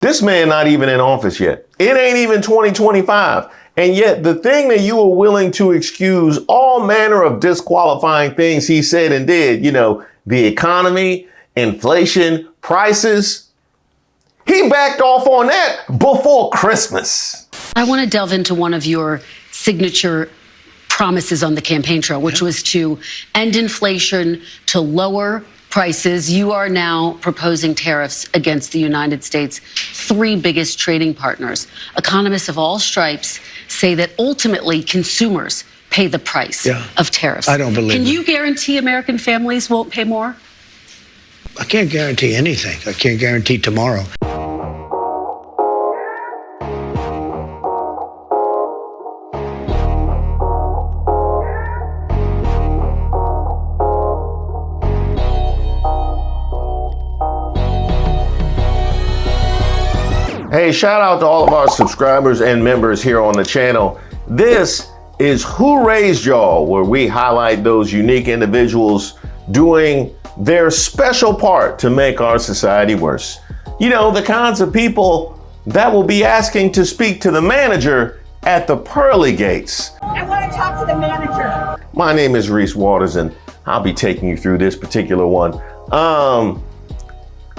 This man not even in office yet. It ain't even 2025. And yet the thing that you were willing to excuse all manner of disqualifying things he said and did, you know, the economy, inflation, prices, he backed off on that before Christmas. I want to delve into one of your signature promises on the campaign trail, which was to end inflation, to lower prices. You are now proposing tariffs against the United States' three biggest trading partners. Economists of all stripes say that ultimately consumers pay the price of tariffs. I don't believe it. Can you guarantee American families won't pay more? I can't guarantee anything. I can't guarantee tomorrow. Hey, shout out to all of our subscribers and members here on the channel. This is Who Raised Y'all, where we highlight those unique individuals doing their special part to make our society worse. You know, the kinds of people that will be asking to speak to the manager at the pearly gates. I want to talk to the manager. My name is Reese Waters, and I'll be taking you through this particular one.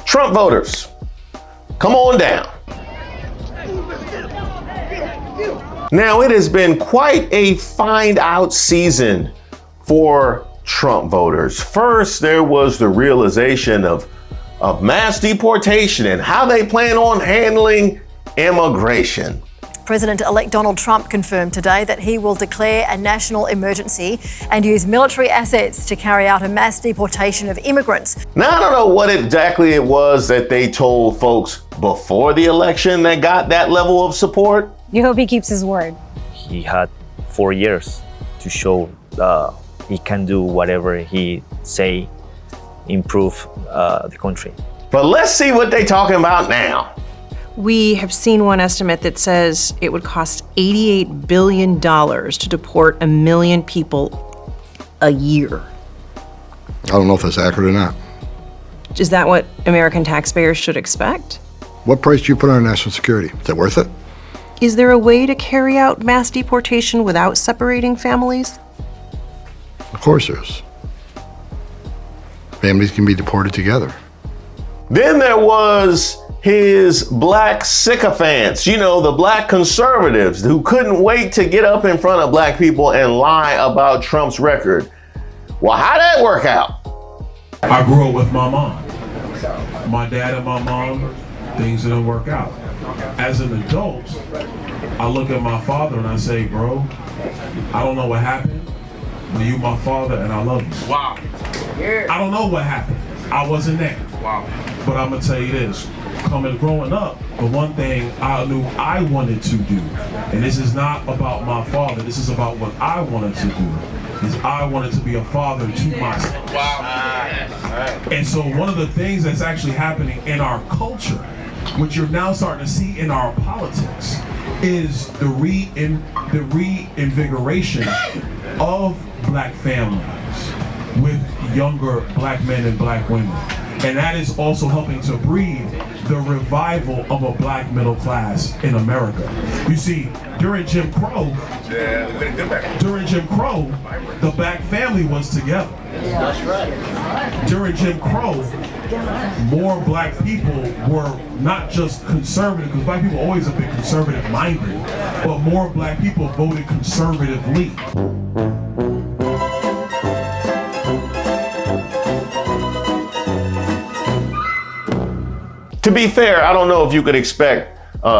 Trump voters, come on down. Now, it has been quite a find out season for Trump voters. First, there was the realization of mass deportation and how they plan on handling immigration. President-elect Donald Trump confirmed today that he will declare a national emergency and use military assets to carry out a mass deportation of immigrants. Now, I don't know what exactly it was that they told folks before the election that got that level of support. You hope he keeps his word. He had 4 years to show he can do whatever he say, improve the country. But let's see what they're talking about now. We have seen one estimate that says it would cost $88 billion to deport 1 million people a year. I don't know if that's accurate or not. Is that what American taxpayers should expect? What price do you put on national security? Is that worth it? Is there a way to carry out mass deportation without separating families? Of course there is. Families can be deported together. Then there was his black sycophants, you know, the black conservatives who couldn't wait to get up in front of black people and lie about Trump's record. Well, how'd that work out? I grew up with my mom. My dad and my mom, things didn't work out. As an adult, I look at my father and I say, bro, I don't know what happened, but you my father and I love you. Wow. I don't know what happened. I wasn't there. Wow. But I'm gonna tell you this, growing up, the one thing I knew I wanted to do, and this is not about my father, this is about what I wanted to do, is I wanted to be a father to myself. Wow. And so one of the things that's actually happening in our culture, which you're now starting to see in our politics, is the reinvigoration of black families with younger black men and black women. And that is also helping to breed the revival of a black middle class in America. You see, during Jim Crow, the black family was together. That's right. During Jim Crow, more black people were not just conservative, because black people always have been conservative minded, but more black people voted conservatively. To be fair, I don't know if you could expect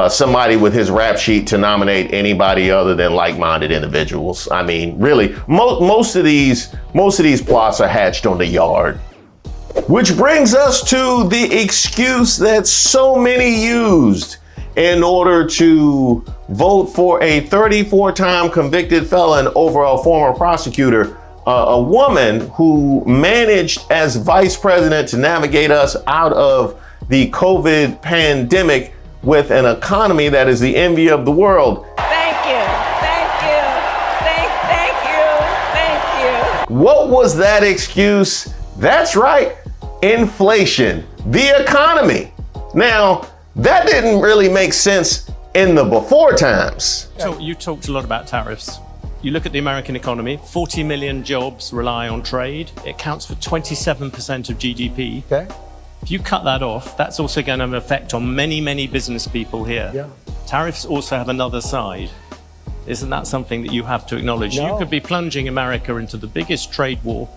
somebody with his rap sheet to nominate anybody other than like-minded individuals. I mean, really, most of these plots are hatched on the yard. Which brings us to the excuse that so many used in order to vote for a 34-time convicted felon over a former prosecutor, a woman who managed as vice president to navigate us out of the COVID pandemic with an economy that is the envy of the world. Thank you. Thank you. What was that excuse? That's right, inflation, the economy. Now, That didn't really make sense in the before times. So you talked a lot about tariffs. You look at the American economy, 40 million jobs rely on trade. It counts for 27% of GDP. Okay. If you cut that off, that's also going to have an effect on many, many business people here. Yeah. Tariffs also have another side. Isn't that something that you have to acknowledge? No. You could be plunging America into the biggest trade war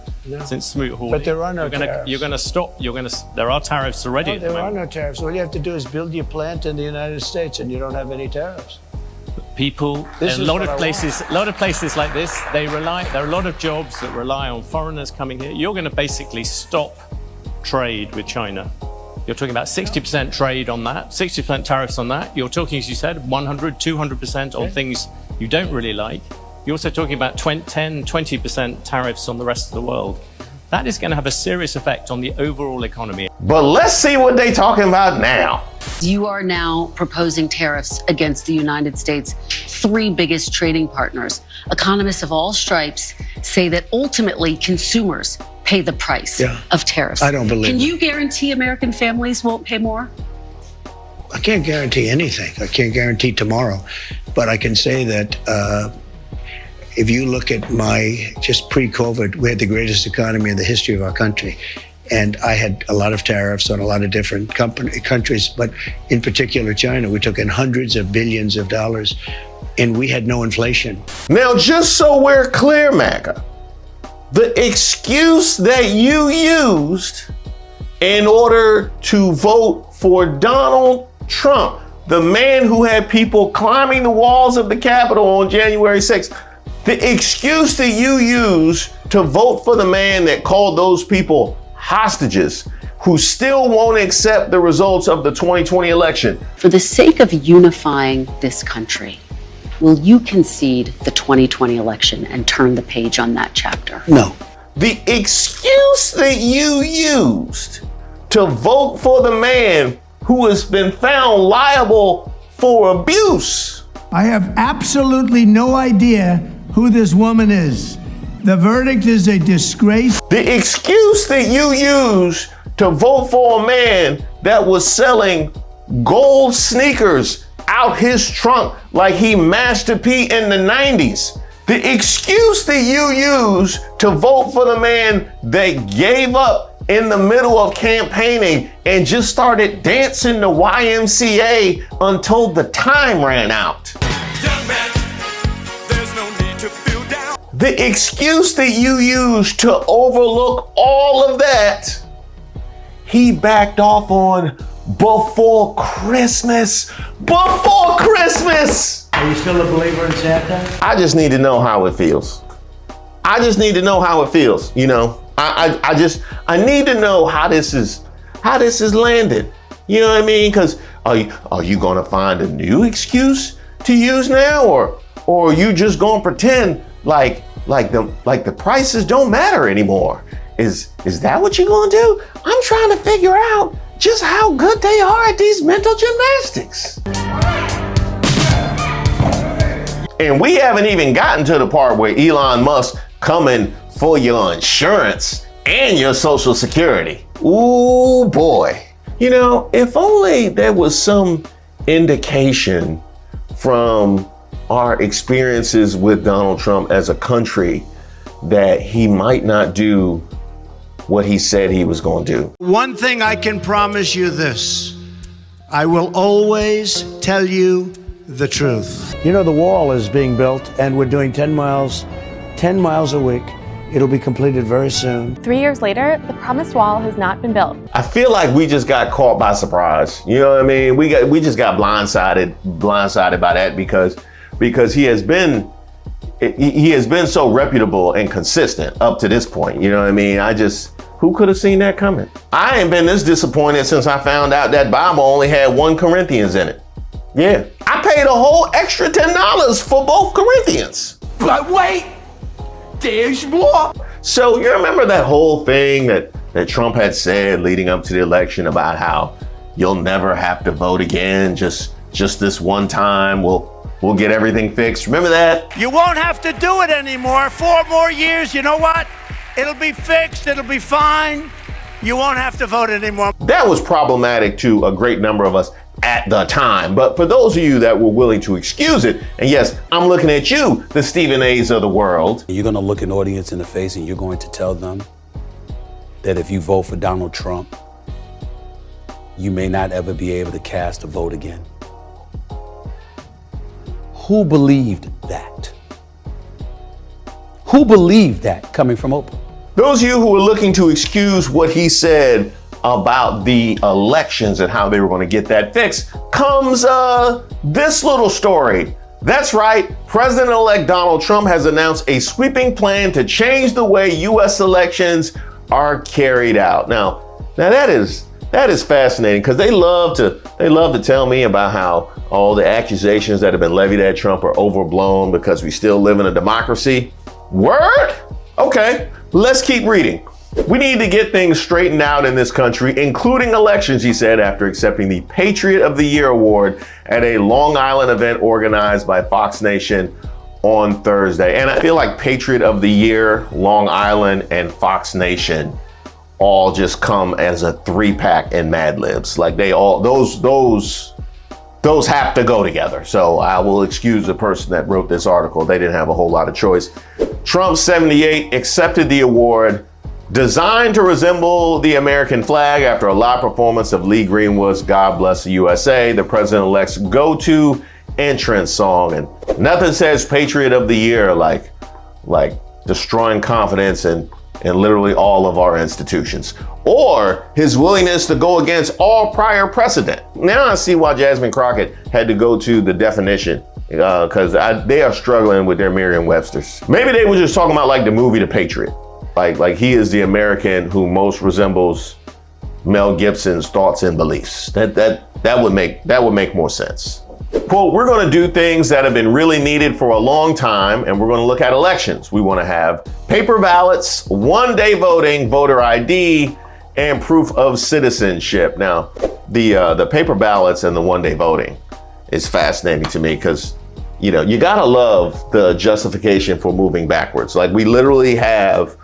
since Smoot-Hawley. But there are no tariffs. You're going to stop. There are tariffs already No, at the there are moment. no tariffs. All you have to do is build your plant in the United States and you don't have any tariffs. People, This a is lot what of I places, a lot of places like this, there are a lot of jobs that rely on foreigners coming here. You're going to basically stop trade with China. You're talking about 60% trade on that, 60% tariffs on that. You're talking, as you said, 100, 200% on things you don't really like. You're also talking about 10, 20% tariffs on the rest of the world. That is going to have a serious effect on the overall economy. But let's see what they're talking about now. You are now proposing tariffs against the United States' three biggest trading partners. Economists of all stripes say that ultimately consumers pay the price of tariffs. I don't believe Can it. you guarantee American families won't pay more? I can't guarantee anything. I can't guarantee tomorrow. But I can say that if you look at just pre-COVID, we had the greatest economy in the history of our country. And I had a lot of tariffs on a lot of different countries, but in particular China. We took in hundreds of billions of dollars and we had no inflation. Now, just so we're clear, Maga, the excuse that you used in order to vote for Donald Trump, the man who had people climbing the walls of the Capitol on January 6th, the excuse that you used to vote for the man that called those people hostages, who still won't accept the results of the 2020 election. For the sake of unifying this country, will you concede the 2020 election and turn the page on that chapter? No. The excuse that you used to vote for the man who has been found liable for abuse. I have absolutely no idea who this woman is. The verdict is a disgrace. The excuse that you used to vote for a man that was selling gold sneakers out his trunk like he Master P in the 90s. The excuse that you used to vote for the man that gave up in the middle of campaigning and just started dancing the YMCA until the time ran out. Young man, there's no need to feel down. The excuse that you used to overlook all of that, he backed off on before Christmas. Before Christmas! Are you still a believer in Santa? I just need to know how it feels. I just need to know how it feels, you know? I need to know how this is landed. You know what I mean? Because are you gonna find a new excuse to use now, or are you just gonna pretend like the prices don't matter anymore? Is that what you're gonna do? I'm trying to figure out just how good they are at these mental gymnastics. And we haven't even gotten to the part where Elon Musk coming for your insurance and your Social Security. Ooh, boy. You know, if only there was some indication from our experiences with Donald Trump as a country that he might not do what he said he was going to do. One thing I can promise you this, I will always tell you the truth. You know, the wall is being built and we're doing 10 miles a week. It'll be completed very soon. 3 years later, the promised wall has not been built. I feel like we just got caught by surprise. You know what I mean? We just got blindsided by that because he has been so reputable and consistent up to this point. You know what I mean? Who could have seen that coming? I ain't been this disappointed since I found out that Bible only had 1 Corinthians in it. Yeah, I paid a whole extra $10 for both Corinthians. But wait, there's more. So you remember that whole thing that Trump had said leading up to the election about how you'll never have to vote again, just this one time, we'll get everything fixed. Remember that? You won't have to do it anymore. 4 more years, you know what? It'll be fixed, it'll be fine. You won't have to vote anymore. That was problematic to a great number of us at the time. But for those of you that were willing to excuse it, and yes, I'm looking at you, the Stephen A's of the world. You're going to look an audience in the face and you're going to tell them that if you vote for Donald Trump, you may not ever be able to cast a vote again. Who believed that? Who believed that coming from Oprah? Those of you who were looking to excuse what he said about the elections and how they were going to get that fixed comes this little story. That's right, President-elect Donald Trump has announced a sweeping plan to change the way U.S. elections are carried out. Now that is fascinating, because they love to tell me about how all the accusations that have been levied at Trump are overblown because we still live in a democracy. Word? Okay, let's keep reading. We need to get things straightened out in this country, including elections, he said, after accepting the Patriot of the Year award at a Long Island event organized by Fox Nation on Thursday. And I feel like Patriot of the Year, Long Island, and Fox Nation all just come as a 3-pack in Mad Libs. Like they all, those have to go together. So I will excuse the person that wrote this article. They didn't have a whole lot of choice. Trump, 78, accepted the award, designed to resemble the American flag after a live performance of Lee Greenwood's God Bless the USA, the president-elect's go-to entrance song. And nothing says Patriot of the Year like destroying confidence in literally all of our institutions, or his willingness to go against all prior precedent. Now I see why Jasmine Crockett had to go to the definition, because they are struggling with their Merriam-Webster's. Maybe they were just talking about like the movie The Patriot. Like he is the American who most resembles Mel Gibson's thoughts and beliefs. That would make more sense. Quote, we're going to do things that have been really needed for a long time, and we're going to look at elections. We want to have paper ballots, one-day voting, voter ID, and proof of citizenship. Now, the paper ballots and the one-day voting is fascinating to me because, you gotta love the justification for moving backwards. Like we literally have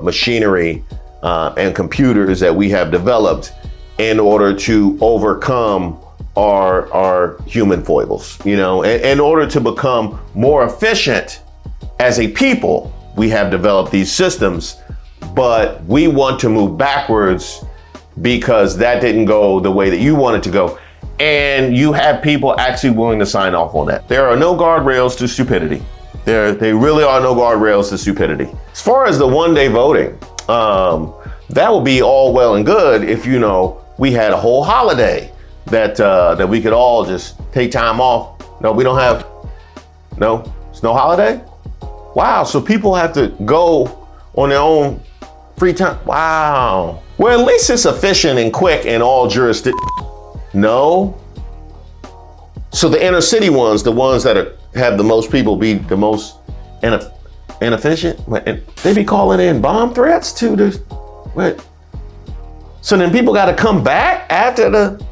machinery and computers that we have developed in order to overcome our human foibles, in order to become more efficient as a people. We have developed these systems, but we want to move backwards because that didn't go the way that you want it to go. And you have people actually willing to sign off on that. There are no guardrails to stupidity. They really are no guardrails to stupidity. As far as the one-day voting, that would be all well and good if, we had a whole holiday that we could all just take time off. No, we don't have, it's no holiday? Wow, so people have to go on their own free time. Wow. Well, at least it's efficient and quick in all jurisdictions. No. So the inner city ones, the ones that have the most people, be the most inefficient? They be calling in bomb threats to the, what? So then people got to come back after the.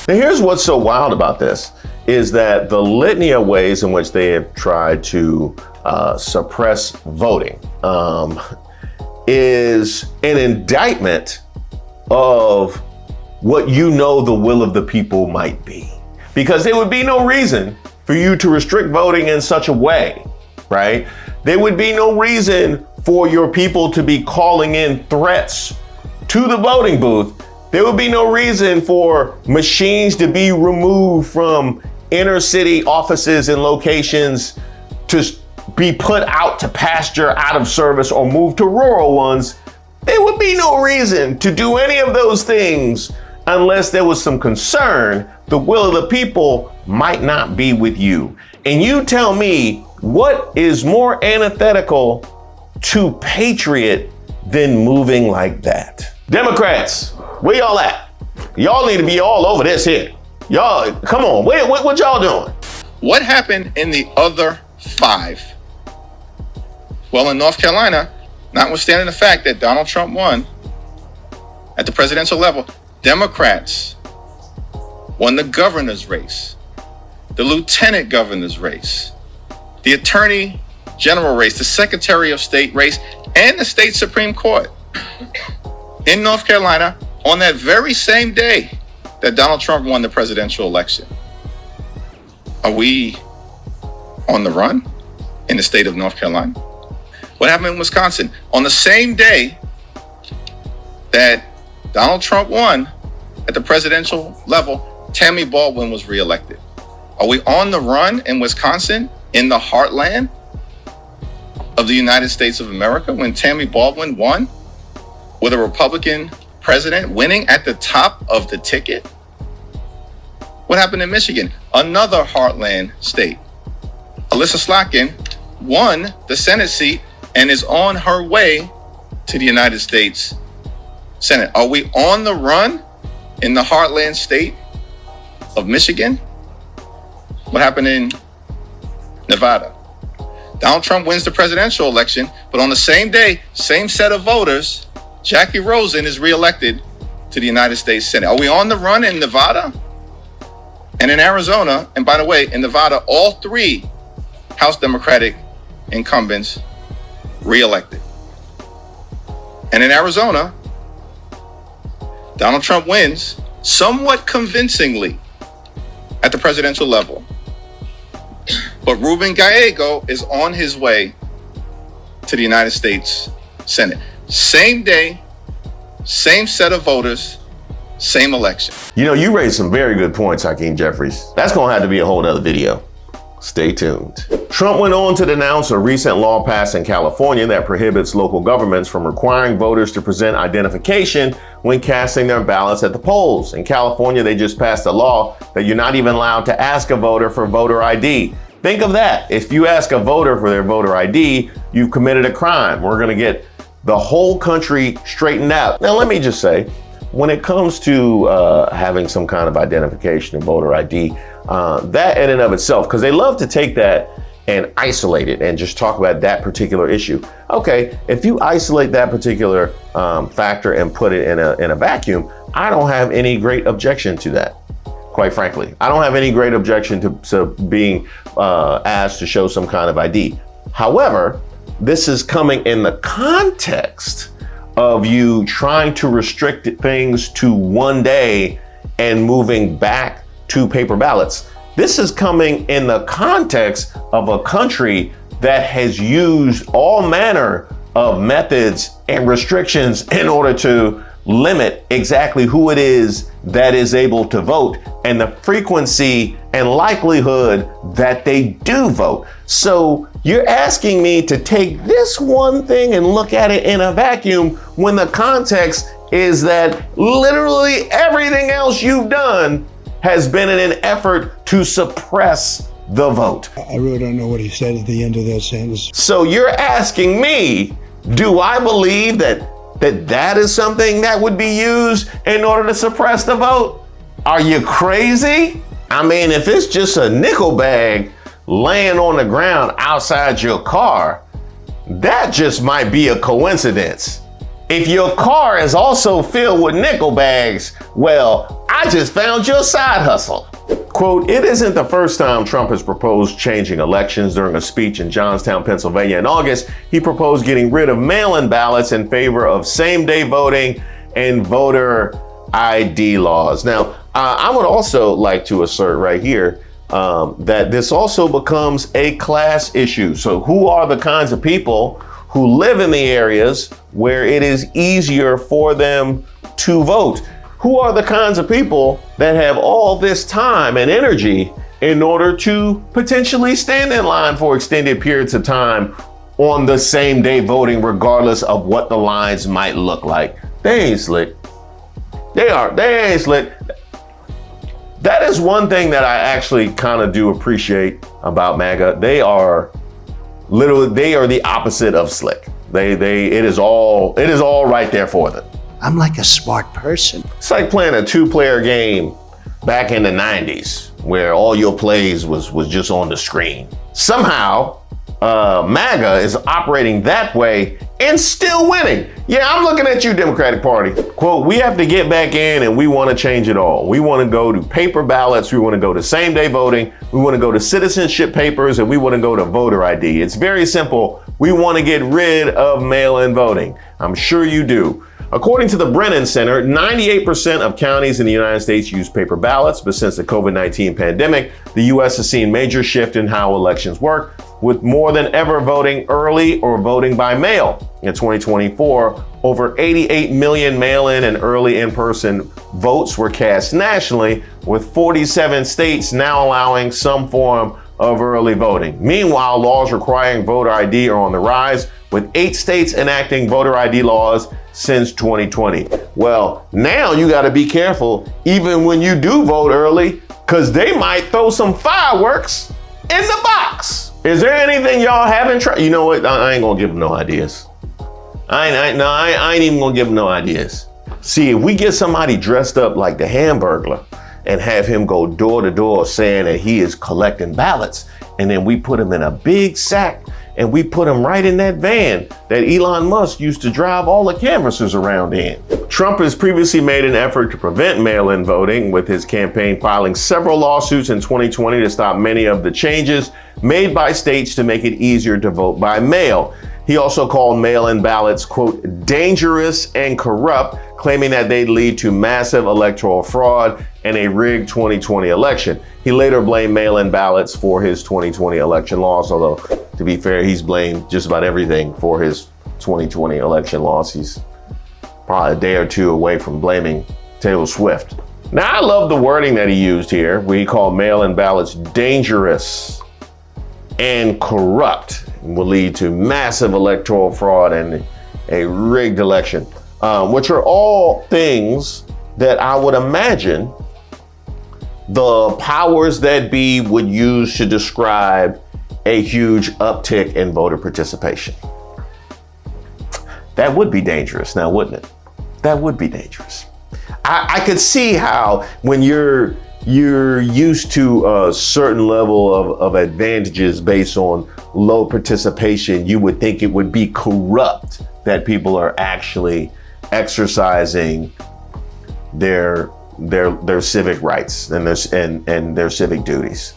Now here's what's so wild about this is that the litany of ways in which they have tried to suppress voting is an indictment of what the will of the people might be. Because there would be no reason for you to restrict voting in such a way, right? There would be no reason for your people to be calling in threats to the voting booth. There would be no reason for machines to be removed from inner city offices and locations to be put out to pasture, out of service, or moved to rural ones. There would be no reason to do any of those things unless there was some concern the will of the people might not be with you. And you tell me, what is more antithetical to Patriot than moving like that? Democrats, where y'all at? Y'all need to be all over this here. Y'all, come on, what y'all doing? What happened in the other 5? Well, in North Carolina, notwithstanding the fact that Donald Trump won at the presidential level, Democrats won the governor's race, the lieutenant governor's race, the attorney general race, the secretary of state race, and the state Supreme Court. In North Carolina, on that very same day, that Donald Trump won the presidential election, are we on the run in the state of North Carolina? What happened in Wisconsin? On the same day that Donald Trump won at the presidential level, Tammy Baldwin was reelected. Are we on the run in Wisconsin, in the heartland of the United States of America, when Tammy Baldwin won with a Republican president winning at the top of the ticket? What happened in Michigan? Another heartland state. Alyssa Slotkin won the Senate seat and is on her way to the United States Senate. Are we on the run in the heartland state of Michigan? What happened in Nevada? Donald Trump wins the presidential election, but on the same day, same set of voters, Jackie Rosen is reelected to the United States Senate. Are we on the run in Nevada and in Arizona? And by the way, in Nevada, all three House Democratic incumbents reelected. And in Arizona, Donald Trump wins somewhat convincingly at the presidential level. But Ruben Gallego is on his way to the United States Senate. Same day, same set of voters, same election. You know, you raised some very good points, Hakeem Jeffries. That's gonna have to be a whole other video. Stay tuned. Trump went on to denounce a recent law passed in California that prohibits local governments from requiring voters to present identification when casting their ballots at the polls. In California, they just passed a law that you're not even allowed to ask a voter for voter ID. Think of that. If you ask a voter for their voter ID, you've committed a crime. We're gonna get the whole country straightened out. Now, let me just say, when it comes to having some kind of identification and voter ID, that in and of itself, because they love to take that and isolate it and just talk about that particular issue. Okay, if you isolate that particular factor and put it in a vacuum, I don't have any great objection to that. Quite frankly, I don't have any great objection to being asked to show some kind of ID. However, this is coming in the context of you trying to restrict things to one day and moving back to paper ballots. This is coming in the context of a country that has used all manner of methods and restrictions in order to limit exactly who it is that is able to vote and the frequency and likelihood that they do vote. So you're asking me to take this one thing and look at it in a vacuum when the context is that literally everything else you've done has been in an effort to suppress the vote. I really don't know what he said at the end of that sentence. So you're asking me, do I believe that is something that would be used in order to suppress the vote? Are you crazy? I mean, if it's just a nickel bag laying on the ground outside your car, that just might be a coincidence. If your car is also filled with nickel bags, well, I just found your side hustle. Quote, it isn't the first time Trump has proposed changing elections. During a speech in Johnstown, Pennsylvania in August, he proposed getting rid of mail-in ballots in favor of same-day voting and voter ID laws. Now, I would also like to assert right here that this also becomes a class issue. So who are the kinds of people who live in the areas where it is easier for them to vote? Who are the kinds of people that have all this time and energy in order to potentially stand in line for extended periods of time on the same day voting, regardless of what the lines might look like? They ain't slick. They ain't slick. That is one thing that I actually kind of do appreciate about MAGA. They are the opposite of slick. It is all right there for them. I'm like a smart person. It's like playing a two-player game back in the 90s where all your plays was just on the screen. Somehow, MAGA is operating that way and still winning. Yeah, I'm looking at you, Democratic Party. Quote, we have to get back in and we want to change it all. We want to go to paper ballots. We want to go to same-day voting. We want to go to citizenship papers, and we want to go to voter ID. It's very simple. We want to get rid of mail-in voting. I'm sure you do. According to the Brennan Center, 98% of counties in the United States use paper ballots, but since the COVID-19 pandemic, the U.S. has seen major shift in how elections work, with more than ever voting early or voting by mail. In 2024, over 88 million mail-in and early in-person votes were cast nationally, with 47 states now allowing some form of early voting. Meanwhile, laws requiring voter ID are on the rise, with 8 states enacting voter ID laws since 2020. Well, now you got to be careful even when you do vote early, because they might throw some fireworks in the box. Is there anything y'all haven't tried? You know what? I ain't gonna give them no ideas. I ain't even gonna give them no ideas. See, if we get somebody dressed up like the Hamburglar and have him go door to door saying that he is collecting ballots, and then we put him in a big sack and we put him right in that van that Elon Musk used to drive all the canvassers around in. Trump has previously made an effort to prevent mail-in voting, with his campaign filing several lawsuits in 2020 to stop many of the changes made by states to make it easier to vote by mail. He also called mail-in ballots, quote, dangerous and corrupt, claiming that they'd lead to massive electoral fraud and a rigged 2020 election. He later blamed mail-in ballots for his 2020 election loss, although, to be fair, he's blamed just about everything for his 2020 election loss. He's probably a day or two away from blaming Taylor Swift. Now, I love the wording that he used here, where he called mail-in ballots dangerous and corrupt, and will lead to massive electoral fraud and a rigged election, which are all things that I would imagine the powers that be would use to describe a huge uptick in voter participation. That would be dangerous now, wouldn't it? That would be dangerous. I could see how when you're used to a certain level of advantages based on low participation, you would think it would be corrupt that people are actually exercising their civic rights and their civic duties.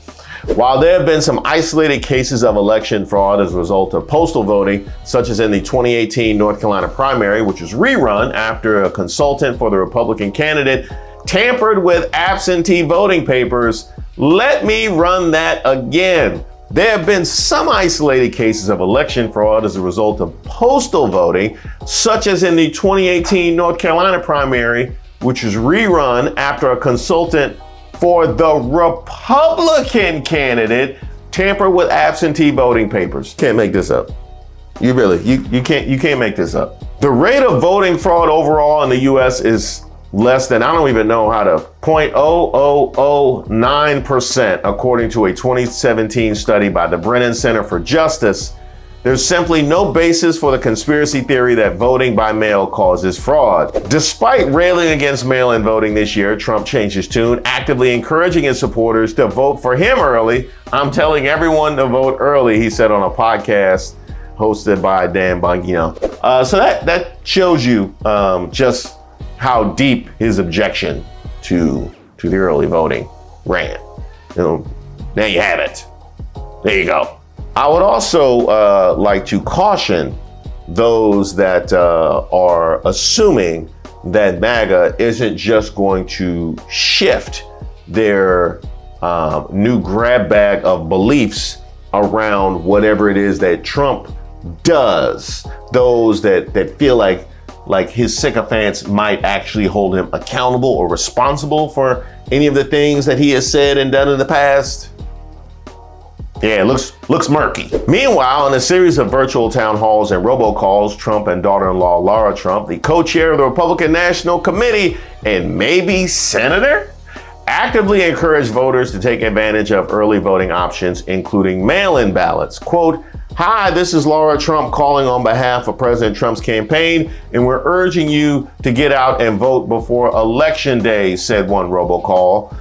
While there have been some isolated cases of election fraud as a result of postal voting, such as in the 2018 North Carolina primary, which was rerun after a consultant for the Republican candidate tampered with absentee voting papers, let me run that again. There have been some isolated cases of election fraud as a result of postal voting, such as in the 2018 North Carolina primary, which was rerun after a consultant for the Republican candidate tampered with absentee voting papers. Can't make this up. You can't make this up. The rate of voting fraud overall in the US is less than, I don't even know how to, 0.0009%, according to a 2017 study by the Brennan Center for Justice. There's simply no basis for the conspiracy theory that voting by mail causes fraud. Despite railing against mail-in voting this year, Trump changed his tune, actively encouraging his supporters to vote for him early. I'm telling everyone to vote early, he said on a podcast hosted by Dan Bongino. So that shows you just how deep his objection to the early voting ran. There you have it. There you go. I would also like to caution those that are assuming that Maga isn't just going to shift their new grab bag of beliefs around whatever it is that Trump does. Those that feel like his sycophants might actually hold him accountable or responsible for any of the things that he has said and done in the past. Yeah, it looks murky. Meanwhile, in a series of virtual town halls and robocalls, Trump and daughter-in-law Laura Trump, the co-chair of the Republican National Committee and maybe senator, actively encouraged voters to take advantage of early voting options, including mail-in ballots. Quote, "Hi, this is Laura Trump calling on behalf of President Trump's campaign, and we're urging you to get out and vote before Election Day," said one robocall.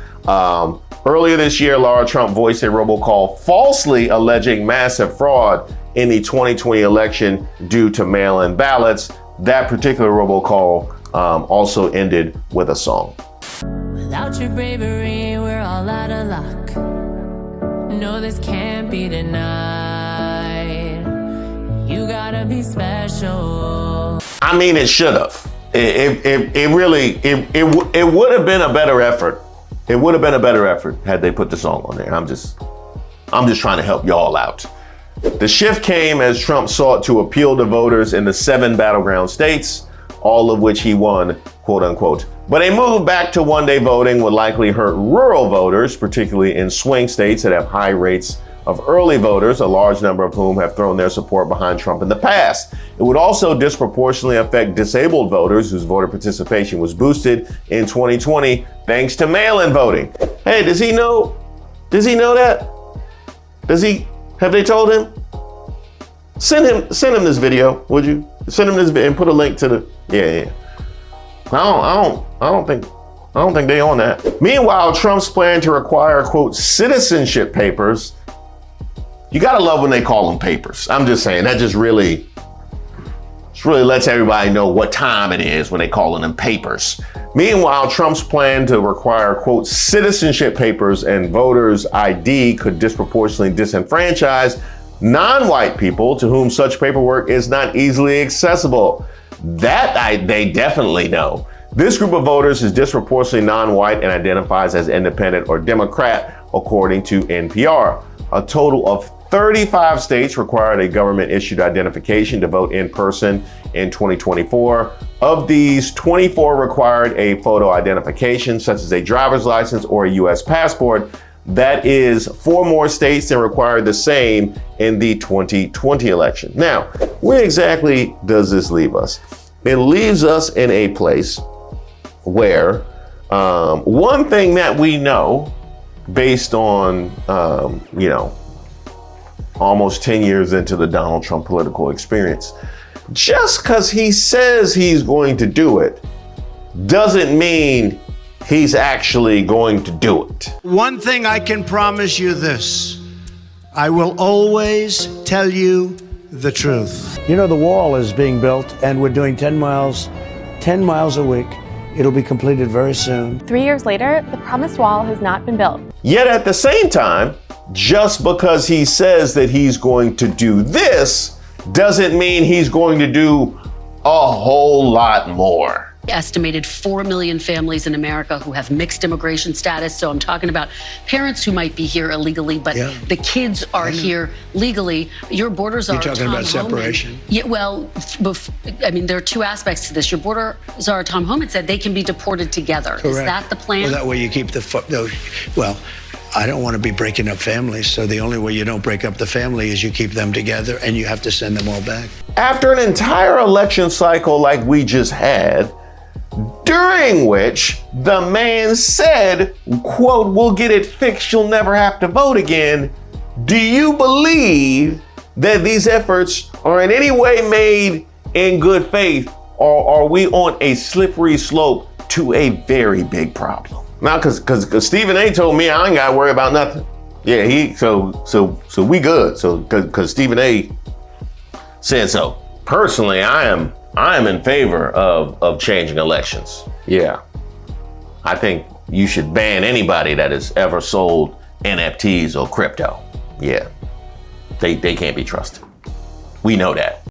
Earlier this year, Laura Trump voiced a robocall falsely alleging massive fraud in the 2020 election due to mail-in ballots. That particular robocall also ended with a song. Without your bravery, we're all out of luck. No, this can't be denied. You gotta be special. I mean, it should have. It would have been a better effort. It would have been a better effort had they put the song on there. I'm just trying to help y'all out. The shift came as Trump sought to appeal to voters in the 7 battleground states, all of which he won, quote unquote. But a move back to one-day voting would likely hurt rural voters, particularly in swing states that have high rates of early voters, a large number of whom have thrown their support behind Trump in the past. It would also disproportionately affect disabled voters whose voter participation was boosted in 2020 thanks to mail-in voting. Hey, does he know that? Have they told him? Send him this video, would you? Send him this video and put a link to the, yeah. I don't think they on that. Meanwhile, Trump's plan to require, quote, citizenship papers. You gotta love when they call them papers. I'm just saying, that just really lets everybody know what time it is when they calling them papers. Meanwhile, Trump's plan to require, quote, citizenship papers and voters' ID could disproportionately disenfranchise non-white people to whom such paperwork is not easily accessible. That they definitely know. This group of voters is disproportionately non-white and identifies as independent or Democrat, according to NPR. A total of 35 states required a government-issued identification to vote in person in 2024. Of these, 24 required a photo identification, such as a driver's license or a U.S. passport. That is 4 more states than required the same in the 2020 election. Now, where exactly does this leave us? It leaves us in a place where one thing that we know, based on, almost 10 years into the Donald Trump political experience, just because he says he's going to do it doesn't mean he's actually going to do it. One thing I can promise you this, I will always tell you the truth. You know, the wall is being built and we're doing 10 miles a week. It'll be completed very soon. 3 years later, the promised wall has not been built. Yet at the same time, just because he says that he's going to do this doesn't mean he's going to do a whole lot more. Estimated 4 million families in America who have mixed immigration status. So I'm talking about parents who might be here illegally, but the kids are here legally. Your borders are. You're talking about separation? Yeah, well, there are 2 aspects to this. Your borders are, Tom Homan said, they can be deported together. Correct. Is that the plan? Well, that way you keep well, I don't want to be breaking up families, so the only way you don't break up the family is you keep them together and you have to send them all back. After an entire election cycle like we just had, during which the man said, quote, we'll get it fixed, you'll never have to vote again, do you believe that these efforts are in any way made in good faith, or are we on a slippery slope to a very big problem? Now, because Stephen A told me I ain't got to worry about nothing. Yeah, so we good. So because Stephen A said so. Personally, I am in favor of changing elections. Yeah, I think you should ban anybody that has ever sold NFTs or crypto. Yeah, they can't be trusted. We know that.